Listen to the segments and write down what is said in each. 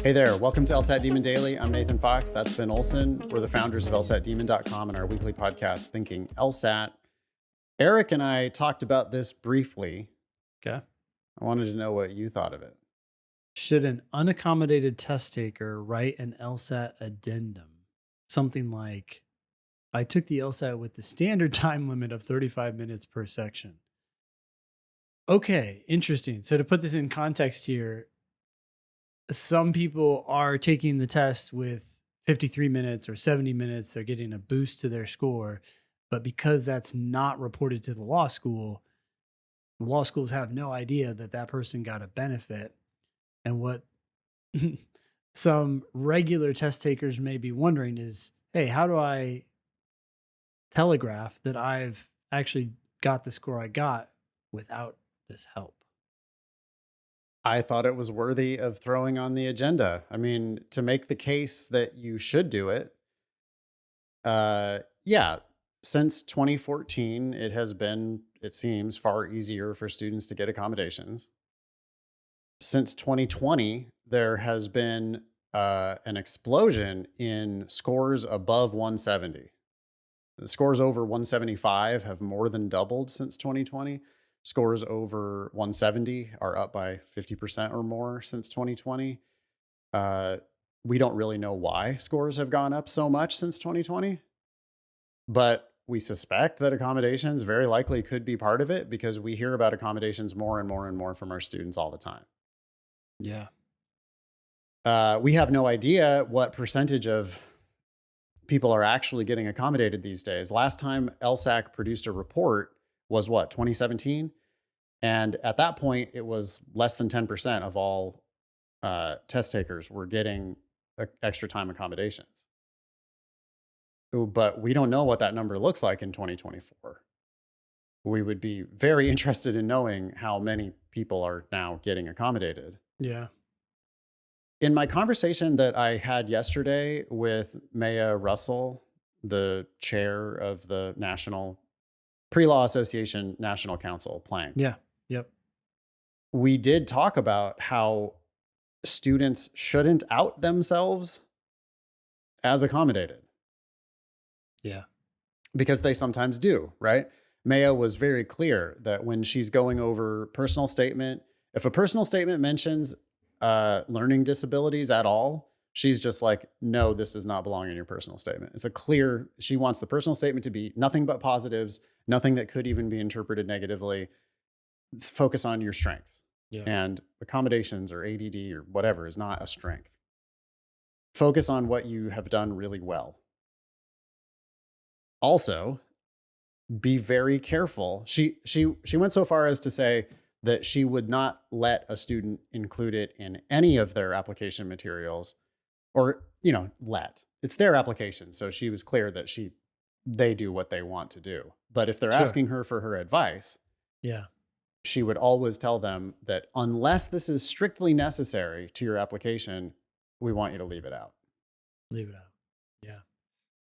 Hey there, welcome to LSAT Demon Daily. I'm Nathan Fox. That's Ben Olson. We're the founders of LSATdemon.com and our weekly podcast, Thinking LSAT. Eric and I talked about this briefly. Okay. I wanted to know what you thought of it. Should an unaccommodated test taker write an LSAT addendum? Something like, I took the LSAT with the standard time limit of 35 minutes per section. Okay, interesting. So to put this in context here, some people are taking the test with 53 minutes or 70 minutes. They're getting a boost to their score. But because that's not reported to the law schools have no idea that that person got a benefit. And what some regular test takers may be wondering is, hey, how do I telegraph that I've actually got the score I got without this help? I thought it was worthy of throwing on the agenda. I mean, to make the case that you should do it, since 2014, it has been, it seems, far easier for students to get accommodations. Since 2020, there has been an explosion in scores above 170. The scores over 175 have more than doubled since 2020. Scores over 170 are up by 50% or more since 2020. We don't really know why scores have gone up so much since 2020, but we suspect that accommodations very likely could be part of it because we hear about accommodations more and more and more from our students all the time. Yeah. We have no idea what percentage of people are actually getting accommodated these days. Last time LSAC produced a report was 2017? And at that point, it was less than 10% of all test takers were getting extra time accommodations. But we don't know what that number looks like in 2024. We would be very interested in knowing how many people are now getting accommodated. Yeah. In my conversation that I had yesterday with Maya Russell, the chair of the National Pre-Law Association National Council, Plank. Yeah. Yep. We did talk about how students shouldn't out themselves as accommodated. Yeah. Because they sometimes do, right? Maya was very clear that when she's going over personal statement, if a personal statement mentions learning disabilities at all, she's just like, no, this does not belong in your personal statement. It's she wants the personal statement to be nothing but positives, nothing that could even be interpreted negatively. Focus on your strengths. Yeah. And accommodations or ADD or whatever is not a strength. Focus on what you have done really well. Also, be very careful. She went so far as to say that she would not let a student include it in any of their application materials, or it's their application. So she was clear that they do what they want to do. But if they're asking her for her advice, she would always tell them that unless this is strictly necessary to your application, we want you to leave it out. Leave it out. Yeah.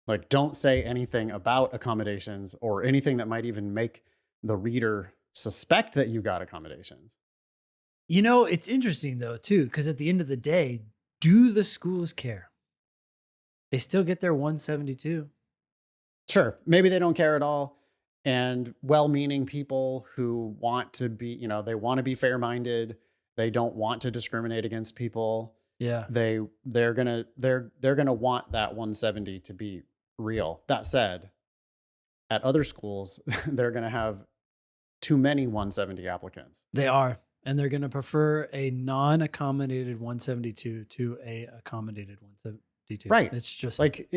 Like, don't say anything about accommodations or anything that might even make the reader suspect that you got accommodations. It's interesting though, too, because at the end of the day, do the schools care? They still get their 172. Sure. Maybe they don't care at all. And well-meaning people who want to be, they want to be fair-minded. They don't want to discriminate against people. Yeah. They're gonna want that 170 to be real. That said, at other schools, they're gonna have too many 170 applicants. They are. And they're gonna prefer a non-accommodated 172 to a accommodated 172. Right. It's just like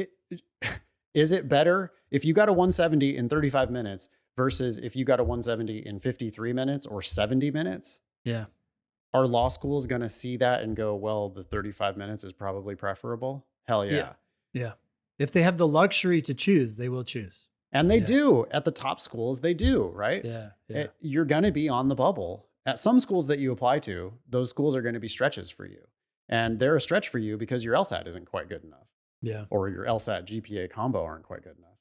is it better if you got a 170 in 35 minutes versus if you got a 170 in 53 minutes or 70 minutes? Yeah. Are law schools going to see that and go, well, the 35 minutes is probably preferable? Hell yeah. Yeah. If they have the luxury to choose, they will choose. And they do. At the top schools, they do, right? Yeah. You're going to be on the bubble. At some schools that you apply to, those schools are going to be stretches for you. And they're a stretch for you because your LSAT isn't quite good enough. Yeah. Or your LSAT GPA combo aren't quite good enough.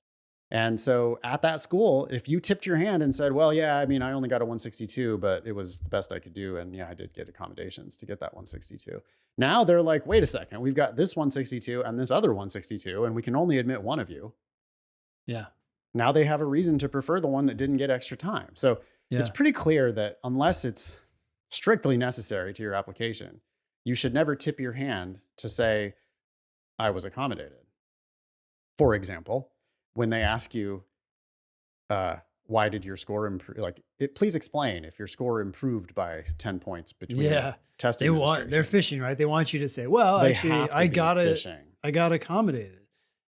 And so at that school, if you tipped your hand and said, well, yeah, I mean, I only got a 162, but it was the best I could do. And yeah, I did get accommodations to get that 162. Now they're like, wait a second, we've got this 162 and this other 162, and we can only admit one of you. Yeah. Now they have a reason to prefer the one that didn't get extra time. So it's Yeah. pretty clear that unless it's strictly necessary to your application, you should never tip your hand to say, I was accommodated. For example, when they ask you, why did your score improve? Like, please explain if your score improved by 10 points between Yeah. test They're administrations. fishing, right? They want you to say, well, They actually, have to be fishing. I got accommodated.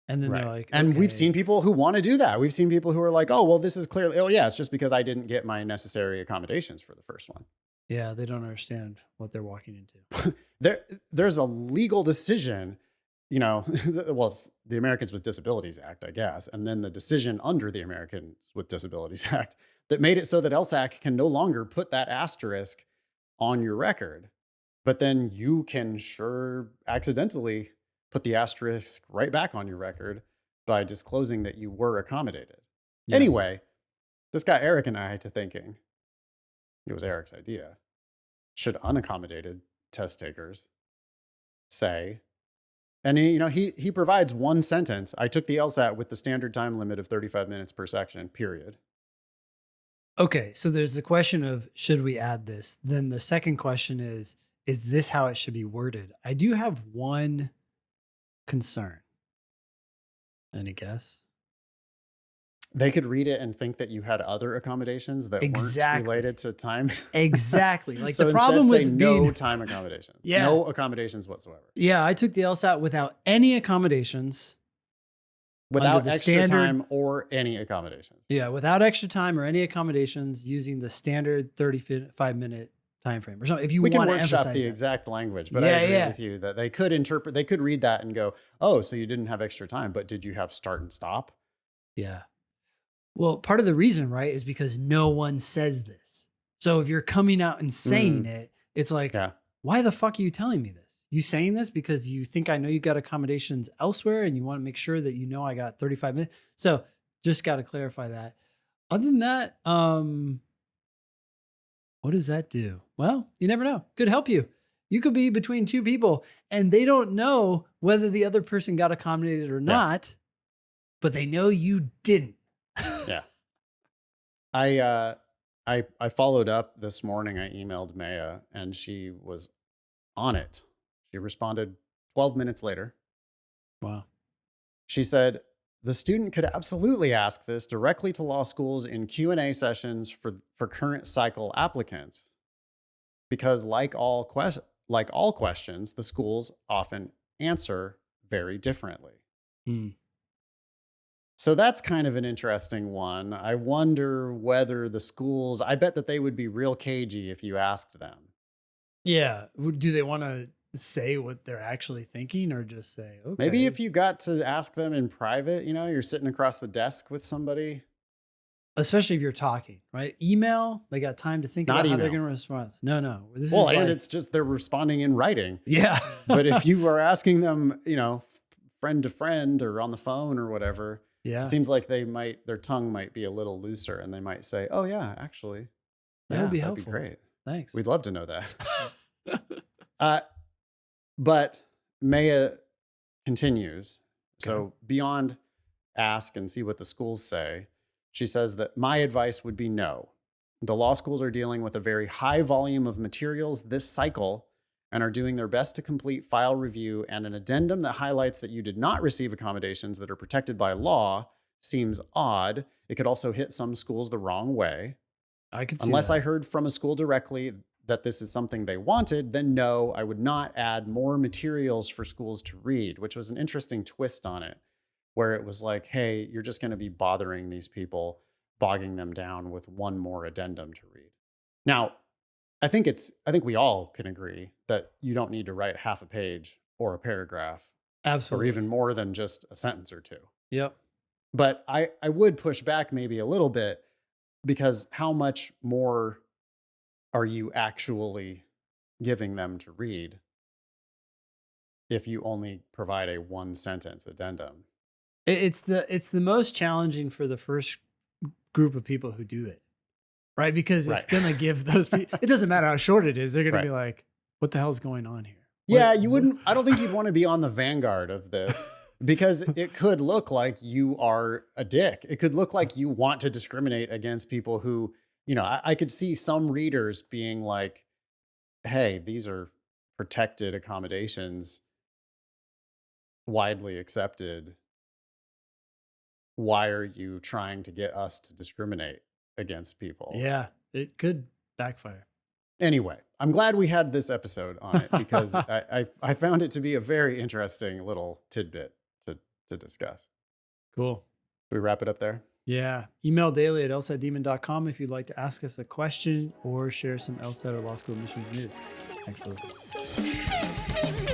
And then they're Right. like, And we've okay. seen people who want to do that. We've seen people who are like, oh, well, this is clearly, oh, yeah, it's just because I didn't get my necessary accommodations for the first one. Yeah, they don't understand what they're walking into. There's a legal decision, you know, well, it's the Americans with Disabilities Act, I guess, and then the decision under the Americans with Disabilities Act that made it so that LSAC can no longer put that asterisk on your record. But then you can sure accidentally put the asterisk right back on your record by disclosing that you were accommodated. Yeah. Anyway, this got Eric and I to thinking, it was Eric's idea. Should unaccommodated test takers say, and he provides one sentence. I took the LSAT with the standard time limit of 35 minutes per section, period. Okay, so there's the question of should we add this? Then the second question is this how it should be worded? I do have one concern. Any guess? They could read it and think that you had other accommodations that Exactly. weren't related to time. Exactly. Like So the problem instead with say being no time accommodations. Yeah. No accommodations whatsoever. Yeah, I took the LSAT without any accommodations. Without the extra standard- time or any accommodations. Yeah, without extra time or any accommodations using the standard 35-minute time frame or something. If you We can want to workshop emphasize the that. exact language, but I Yeah, agree yeah. with you that they could read that and go, oh, so you didn't have extra time, but did you have start and stop? Yeah. Well, part of the reason, right, is because no one says this. So if you're coming out and saying it, it's like, Yeah. why the fuck are you telling me this? You saying this because you think I know you got accommodations elsewhere and you want to make sure that you know I got 35 minutes. So just got to clarify that. Other than that, what does that do? Well, you never know. Could help you. You could be between two people and they don't know whether the other person got accommodated or not, but they know you didn't. Yeah. I followed up this morning. I emailed Maya and she was on it. She responded 12 minutes later. Wow. She said, the student could absolutely ask this directly to law schools in Q&A sessions for current cycle applicants. Because like all questions, the schools often answer very differently. Hmm. So that's kind of an interesting one. I wonder whether the schools, I bet that they would be real cagey if you asked them. Yeah. Do they want to say what they're actually thinking or just say, okay? Maybe if you got to ask them in private, you're sitting across the desk with somebody. Especially if you're talking, right? Email, they got time to think Not about how they're email. going to respond. No. This Well, is and like, it's just they're responding in writing. yeah. But if you are asking them, friend to friend or on the phone or whatever, yeah, it seems like their tongue might be a little looser and they might say, oh yeah, actually, that would be that'd helpful. be great. Thanks. We'd love to know that. But Maya continues. So beyond ask and see what the schools say, she says that my advice would be no. The law schools are dealing with a very high volume of materials this cycle and are doing their best to complete file review, and an addendum that highlights that you did not receive accommodations that are protected by law seems odd. It could also hit some schools the wrong way. I could see Unless that. I heard from a school directly that this is something they wanted, then no, I would not add more materials for schools to read, which was an interesting twist on it, where it was like, hey, you're just going to be bothering these people, bogging them down with one more addendum to read. Now, I think we all can agree that you don't need to write half a page or a paragraph Absolutely. or even more than just a sentence or two. Yep. But I would push back maybe a little bit, because how much more are you actually giving them to read if you only provide a one sentence addendum? It's the most challenging for the first group of people who do it, right? Because it's Right. gonna give those people. It doesn't matter how short it is. They're gonna Right. be like, "What the hell's going on here?" Yeah, What- you what- wouldn't. I don't think you'd want to be on the vanguard of this because it could look like you are a dick. It could look like you want to discriminate against people who, I could see some readers being like, hey, these are protected accommodations, widely accepted. Why are you trying to get us to discriminate against people? Yeah, it could backfire. Anyway, I'm glad we had this episode on it because I found it to be a very interesting little tidbit to discuss. Cool. We wrap it up there. Yeah. Email daily at lsatdemon.com if you'd like to ask us a question or share some LSAT or law school admissions news. Thanks for listening.